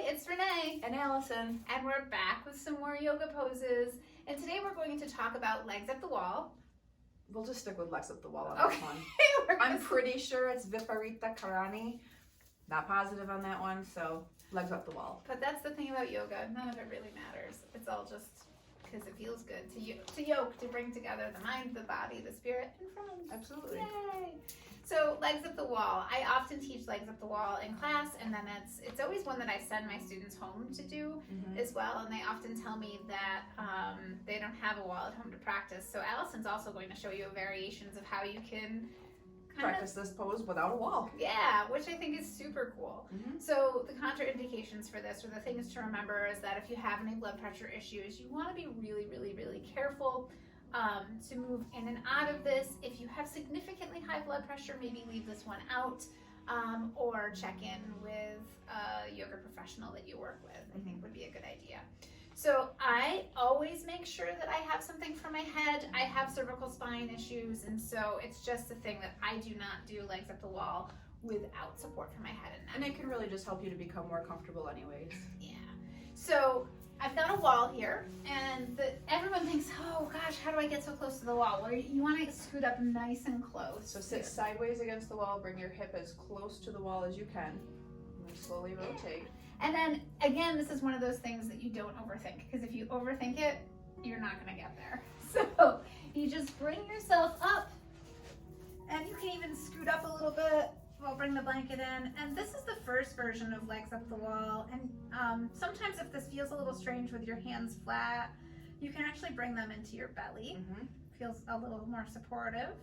it's Renee and Allison, and we're back with some more yoga poses, and today we're going to talk about legs up the wall. We'll just stick with legs up the wall on this one. I'm pretty sure it's Viparita Karani. Not positive on that one, so legs up the wall. But that's the thing about yoga, none of it really matters. It's all just because it feels good to yoke, to bring together the mind, the body, the spirit, and friends. Absolutely. Yay! So legs up the wall. I often teach legs up the wall in class, and then it's always one that I send my students home to do as well. And they often tell me that they don't have a wall at home to practice. So Allison's also going to show you variations of how you can practice this pose without a wall. Yeah, which I think is super cool. So the contraindications for this, or the things to remember, is that if you have any blood pressure issues, you want to be really, really, really careful to move in and out of this. If you have significantly high blood pressure, maybe leave this one out, or check in with a yoga professional that you work with. I think would be a good idea. So I always make sure that I have something for my head. I have cervical spine issues, and so it's just a thing that I do not do legs up the wall without support for my head and neck. And it can really just help you to become more comfortable anyways. Yeah. So I've got a wall here, and everyone thinks, oh gosh, how do I get so close to the wall? Well, you want to scoot up nice and close. So sit sideways against the wall, bring your hip as close to the wall as you can, and then slowly rotate. And then, again, this is one of those things that you don't overthink, because if you overthink it, you're not going to get there. So you just bring yourself up, and you can even scoot up a little bit. We'll bring the blanket in, and this is the first version of legs up the wall. And sometimes if this feels a little strange with your hands flat, you can actually bring them into your belly. Feels a little more supportive.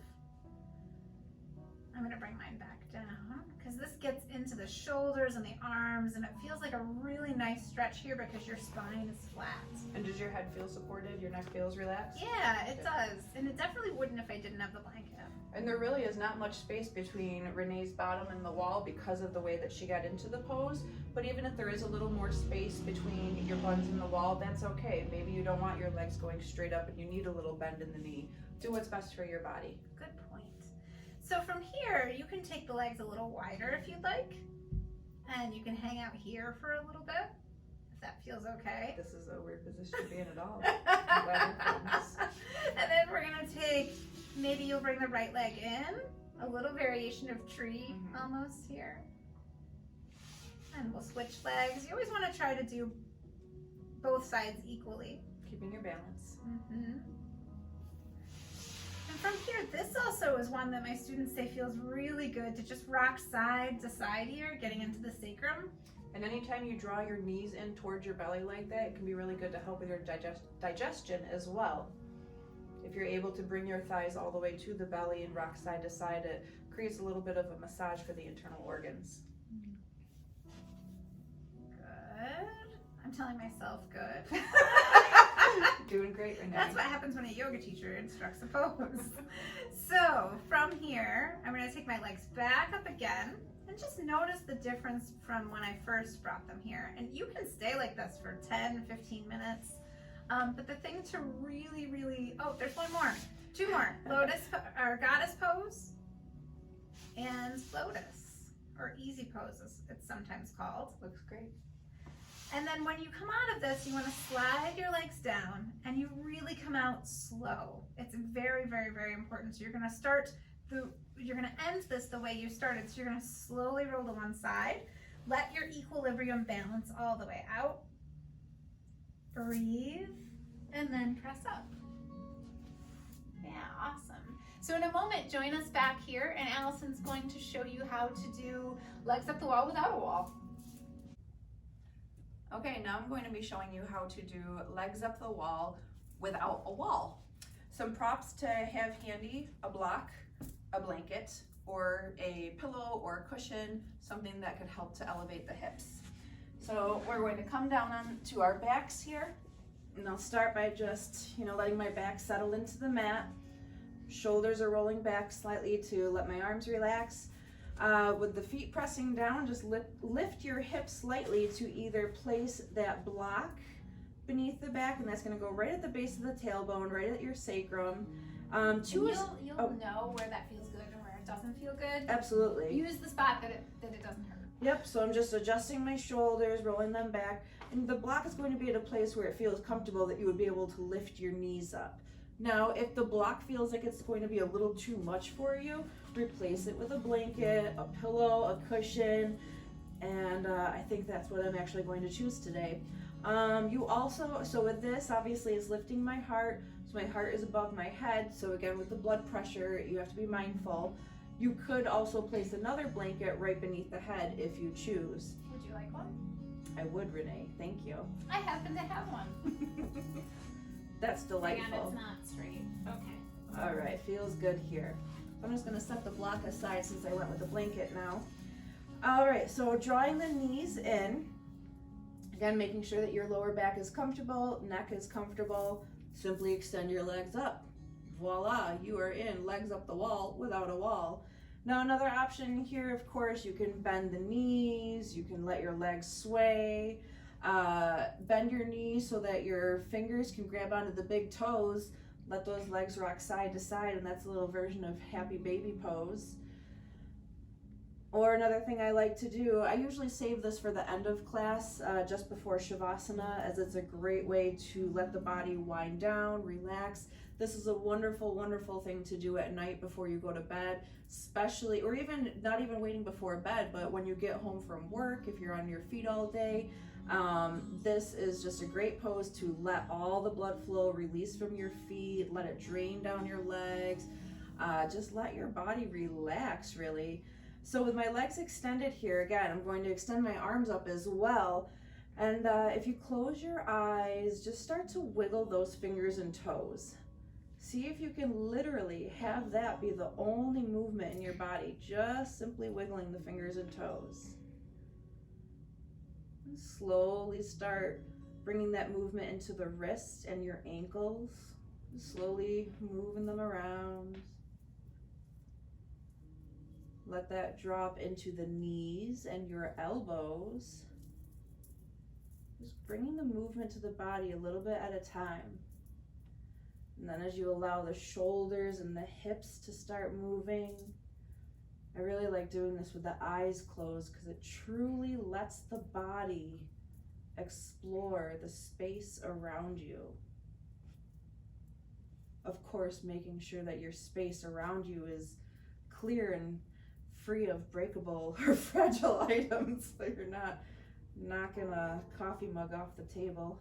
I'm gonna bring mine back down because this gets into the shoulders and the arms, and it feels like a really nice stretch here because your spine is flat. And does your head feel supported? Your neck feels relaxed? Yeah, it does. And it definitely wouldn't if I didn't have the blanket. And there really is not much space between Renee's bottom and the wall because of the way that she got into the pose. But even if there is a little more space between your buns and the wall, that's okay. Maybe you don't want your legs going straight up and you need a little bend in the knee. Do what's best for your body. Good point. So from here, you can take the legs a little wider if you'd like. And you can hang out here for a little bit, if that feels okay. This is a weird position to be in at all. And then we're gonna take, maybe you'll bring the right leg in, a little variation of tree almost here. And we'll switch legs. You always want to try to do both sides equally. Keeping your balance. And from here, this also is one that my students say feels really good to just rock side to side here, getting into the sacrum. And anytime you draw your knees in towards your belly like that, it can be really good to help with your digestion as well. If you're able to bring your thighs all the way to the belly and rock side to side, it creates a little bit of a massage for the internal organs. Good. I'm telling myself good. Doing great, Renee. That's what happens when a yoga teacher instructs a pose. So from here, I'm going to take my legs back up again and just notice the difference from when I first brought them here. And you can stay like this for 10, 15 minutes. But the thing to really, oh, there's one more. Two more. Lotus, or goddess pose, and lotus, or easy pose as it's sometimes called. Looks great. And then when you come out of this, you want to slide your legs down, and you really come out slow. It's very, very important. So you're going to end this the way you started. So you're going to slowly roll to one side. Let your equilibrium balance all the way out. Breathe, and then press up. Yeah, awesome. So in a moment, join us back here, and Allison's going to show you how to do legs up the wall without a wall. Okay, now I'm going to be showing you how to do legs up the wall without a wall. Some props to have handy: a block, a blanket, or a pillow or a cushion, something that could help to elevate the hips. So we're going to come down onto our backs here, and I'll start by just, letting my back settle into the mat. Shoulders are rolling back slightly to let my arms relax. With the feet pressing down, just lift your hips slightly to either place that block beneath the back, and that's going to go right at the base of the tailbone, right at your sacrum. You'll know where that feels good and where it doesn't feel good. Absolutely. Use the spot that it doesn't hurt. Yep, so I'm just adjusting my shoulders, rolling them back, and the block is going to be at a place where it feels comfortable that you would be able to lift your knees up. Now, if the block feels like it's going to be a little too much for you, replace it with a blanket, a pillow, a cushion, and I think that's what I'm actually going to choose today. You also, so with this, obviously it's lifting my heart, so my heart is above my head, so again with the blood pressure, you have to be mindful. You could also place another blanket right beneath the head if you choose. Would you like one? I would, Renee, thank you. I happen to have one. That's Hang delightful. on, it's not straight. Okay. All right, feels good here. I'm just gonna set the block aside since I went with the blanket now. All right, so drawing the knees in. Again, making sure that your lower back is comfortable, neck is comfortable. Simply extend your legs up. Voila, you are in legs up the wall without a wall. Now another option here, of course, you can bend the knees, you can let your legs sway. Bend your knees so that your fingers can grab onto the big toes. Let those legs rock side to side, and that's a little version of happy baby pose. Or another thing I like to do, I usually save this for the end of class, just before Shavasana, as it's a great way to let the body wind down, relax. This is a wonderful, wonderful thing to do at night before you go to bed, especially, or even not even waiting before bed, but when you get home from work, if you're on your feet all day, this is just a great pose to let all the blood flow release from your feet, let it drain down your legs, just let your body relax, really. So with my legs extended here, again, I'm going to extend my arms up as well. And if you close your eyes, just start to wiggle those fingers and toes. See if you can literally have that be the only movement in your body, just simply wiggling the fingers and toes. And slowly start bringing that movement into the wrists and your ankles, slowly moving them around. Let that drop into the knees and your elbows. Just bringing the movement to the body a little bit at a time. And then as you allow the shoulders and the hips to start moving, I really like doing this with the eyes closed because it truly lets the body explore the space around you. Of course, making sure that your space around you is clear and free of breakable or fragile items, so you're not knocking a coffee mug off the table.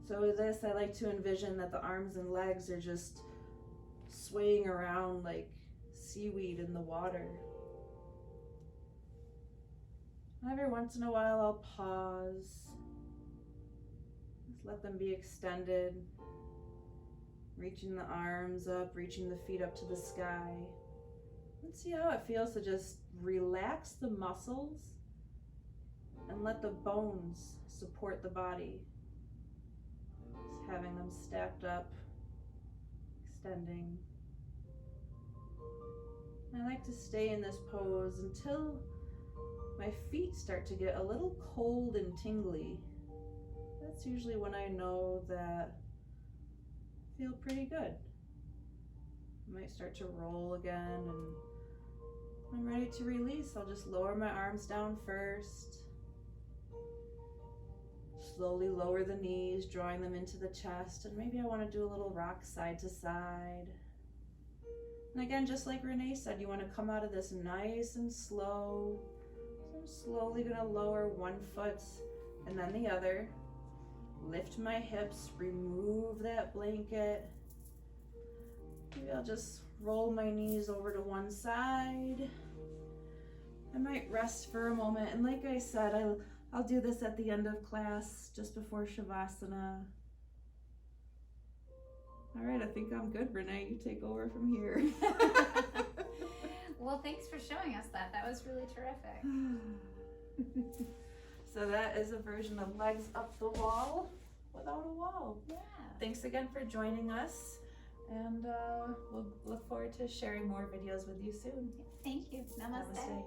So with this, I like to envision that the arms and legs are just swaying around like seaweed in the water. Every once in a while, I'll pause. Just let them be extended. Reaching the arms up, reaching the feet up to the sky. Let's see how it feels to just relax the muscles and let the bones support the body. Just having them stacked up, extending. I like to stay in this pose until my feet start to get a little cold and tingly. That's usually when I know that I feel pretty good. I might start to roll again, and when I'm ready to release, I'll just lower my arms down first. Slowly lower the knees, drawing them into the chest, and maybe I want to do a little rock side to side. And again, just like Renee said, you want to come out of this nice and slow. So I'm slowly going to lower one foot and then the other. Lift my hips, remove that blanket. Maybe I'll just roll my knees over to one side. I might rest for a moment, and like I said, I'll do this at the end of class, just before Shavasana. All right, I think I'm good, Renee. You take over from here. Well, thanks for showing us that. That was really terrific. So that is a version of legs up the wall without a wall. Yeah. Thanks again for joining us, and we'll look forward to sharing more videos with you soon. Thank you. Namaste. Namaste.